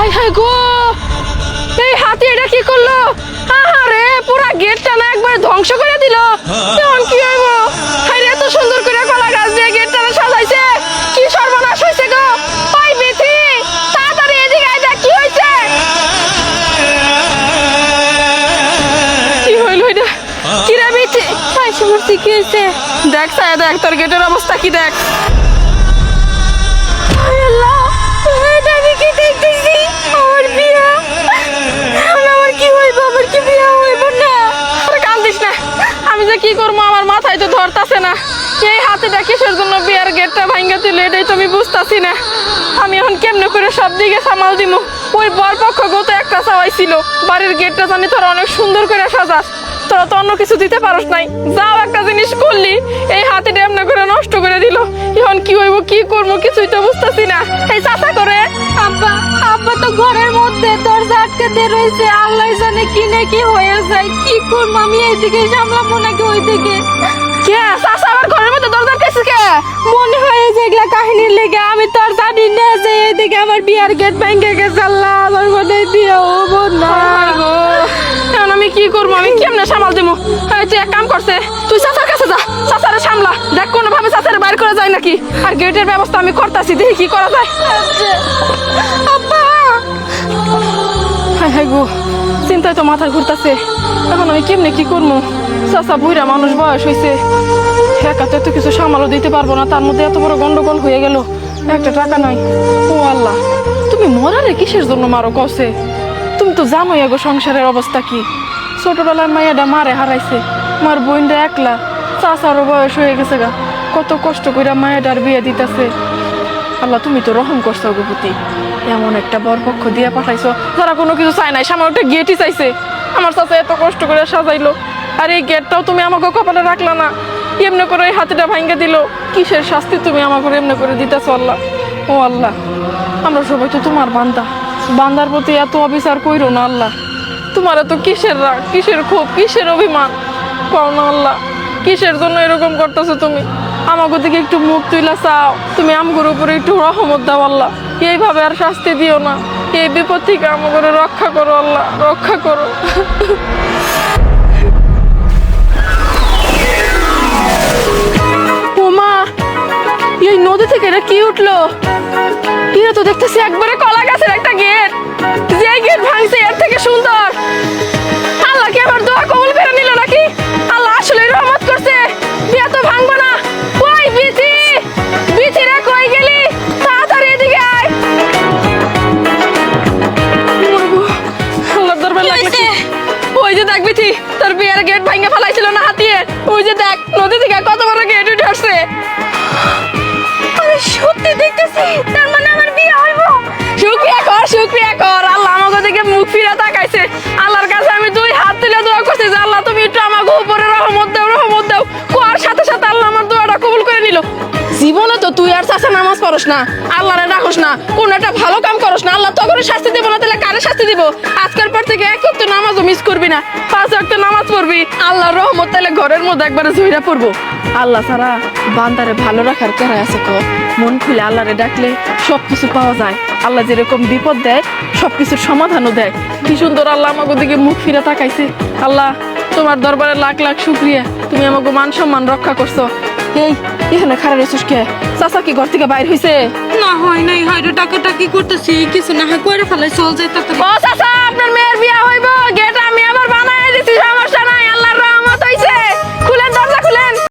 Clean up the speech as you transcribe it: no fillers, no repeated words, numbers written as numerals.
High high গো, এই হাতি এটা কি করলো? আরে পুরা গেটটা না একবার ধ্বংস করে দিল। এখন কি হইব? হাই রে, এত সুন্দর করে কলা গাছ দিয়ে গেটটা না সাজাইছে, কি সর্বনাশ হয়েছে গো। ওই বিথি, তাড়াতাড়ি এদিকে আয়, দেখ কি হয়েছে। কি হইল এটা? কি রে বিথি? হাই সমস্ত কি হয়েছে? দেখ সায়া, দেখ তোর গেটের অবস্থা কি, দেখ। কি করবো, আমার মাথায় তো ধরতাছে না। এই হাতিটা কিসের জন্য বিয়ার গেটটা ভাঙ্গা দিল, এটাই তো আমি বুঝতাছি না। আমি এখন কেমনে করে সব দিকে সামাল দিব? ওই বরপক্ষ গত একটা চাওয়াইছিল বাড়ির গেটটা জানি তোরা অনেক সুন্দর করে সাজাস, তোরা তো অন্য কিছু দিতে পারস নাই। যাও একটা জিনিস করলি, এই হাতিটা এমনি করে নষ্ট করে দিল। এখন কি হইব, কি করবো, কিছুই তো বুঝতাছি না। এই চাচা করে আব্বা আব্বা তো ঘরের মধ্যে দরজা আটকে দিয়ে রয়েছে, আল্লাহ জানে কি না কি হয়ে যায়। কি করবো আমি, এইদিকে সামলাবো নাকি ওইদিকে? কে চাচা আমার ঘরের মধ্যে দরজা আটকেছে কে? মনে হয় যেগুলা কাহিনীর লেগে, আমি তো আর জানি না যে এইদিকে আমার বিয়ার গেট ভেঙে গেছে। আল্লাহ, আমার মনে বিয়ে হবো না। এখন আমি কি করবো, আমি কেমনে সামাল দেবো? তুই এক কাম করছে, তুই চাচার কাছে যা, চাচারে সামলা, দেখ কোনো ভাবে চাচারে বাইর করে যায় নাকি। আর গেটের ব্যবস্থা আমি করতেছি, দেখি কি করা যায়। আব্বা, হাই হাই গো, চিন্তায় তো মাথা ঘুরতেছে। এখন আমি কেমনে কি করবো? চাচা বুড়া মানুষ, বয়স হয়েছে, একাতে তো কিছু সামালও দিতে পারবো না। তার মধ্যে এত বড় গন্ডগোল হয়ে গেল, একটা টাকা নাই। ও আল্লাহ, তুমি মরারে কিসের জন্য মারো কসে? তুমি তো জানোই এগো সংসারের অবস্থা কি। ছোটবেলার মাইয়াটা মারে হারাইছে, মার বোনটা একলা, চাচারও বয়স হয়ে গেছে গা, কত কষ্ট করে মায়াটার বিয়ে দিতেছে। আল্লাহ, তুমি তো রহম করছো গোপতি, এমন একটা বরপক্ষ দিয়ে পাঠাইছো যারা কোনো কিছু চায় নাই, সামনে একটা গেটই চাইছে। আমার চাচা এত কষ্ট করে সাজাইলো, আর এই গেটটাও তুমি আমাকে কপালে রাখলা না, এমনি করে এই হাতিটা ভাঙ্গা দিল। কিসের শাস্তি তুমি আমাকে এমনি করে দিতেছো আল্লাহ? ও আল্লাহ, আমরা সবাই তো তোমার বান্দা, বান্দার প্রতি এত অবিচার কইরো না আল্লাহ। তোমার এত কিসের রাগ, কিসের ক্ষোভ, কিসের অভিমান পাও না আল্লাহ? কিসের জন্য এরকম করতেছো তুমি? আমাকে দিকে একটু মুখ তুইলা চাও, তুমি আমগুর উপরে একটু রহমত দাও আল্লাহ। এইভাবে আর শাস্তি দিও না, এই বিপদ থেকে আমাকে রক্ষা করো আল্লাহ, রক্ষা করো। ওমা, এই নদী থেকে এটা কি উঠলো? এটা তো দেখতেছি একবারে কলা গাছের একটা গেট, যে গেট ভাঙছে এর থেকে সুন্দর। আল্লাহ কি আমার দোয়া কবুল করে নিল নাকি? আল্লাহ আসলে রহমত করছে, বিয়া তো ভাঙবো না। ওই বিথি, বিথি রে কই গেলি? তাড়াতাড়ি এদিকে আয়। আল্লাহর দরবার লাগলো কি? ওই যে দেখ বিথি, তোর বিয়ের গেট ভাঙে ফেলাইছিল না হাতিয়ে, ওই যে দেখ নদী থেকে কত বড় গেট উঠে আসছে। আমি সত্যি দেখতেছি, তার মানে আমার বিয়ে হইব। শুকরিয়া কর, শুকরিয়া কর, আল্লাহ আমাকে দিকে মুখ ফিরা তাকাইছে। আল্লাহর কাছে আমি দুই হাত তুলে দোয়া করছি যে আল্লাহ তুমি একটু আমাকে উপরে রহমত দাও, রহমত দাও। কোয়ার সাথে সাথে আল্লাহ আমার দোয়াটা কবুল করে নিল। জীবনে তো তুই আর চাচা নামাজ পড়স না, আল্লাহরে ডাকস না, কোন একটা ভালো কাম করস না, আল্লাহ তো করে শাস্তি দিব না, তাহলে কারে শাস্তি দিব? আজকের পর থেকে এক ওয়াক্ত নামাজও মিস করবি না, 5 ওয়াক্ত নামাজ পড়বি। আল্লাহর রহমত তাহলে ঘরের মধ্যে একবারে ঝইরা পড়বো। আল্লাহ ছাড়া বান্দারে ভালো রাখার কেরাই আছে কো? মন খুলে আল্লাহরে ডাকলে সবকিছু পাওয়া যায়। আল্লাহ যেরকম বিপদ দেয়, সবকিছুর সমাধানও দেয়। কি সুন্দর আল্লাহ আমাকে দিকে মুখ ফিরে তাকাইছে। আল্লাহ, তোমার দরবারে লাখ লাখ শুকরিয়া, তুমি আমাকে মান সম্মান রক্ষা করছো। এই এখানে খারাপ রেছিস কে? চাচা কি ঘর থেকে বাইর হইছে? না হয় নাই, হাইরে টাকা টাকি করতেছি, কিছু না হয় কইরা ফেলাই, চল যাই তাড়াতাড়ি। ও চাচা, আপনার মেয়ের বিয়া হইব, গেট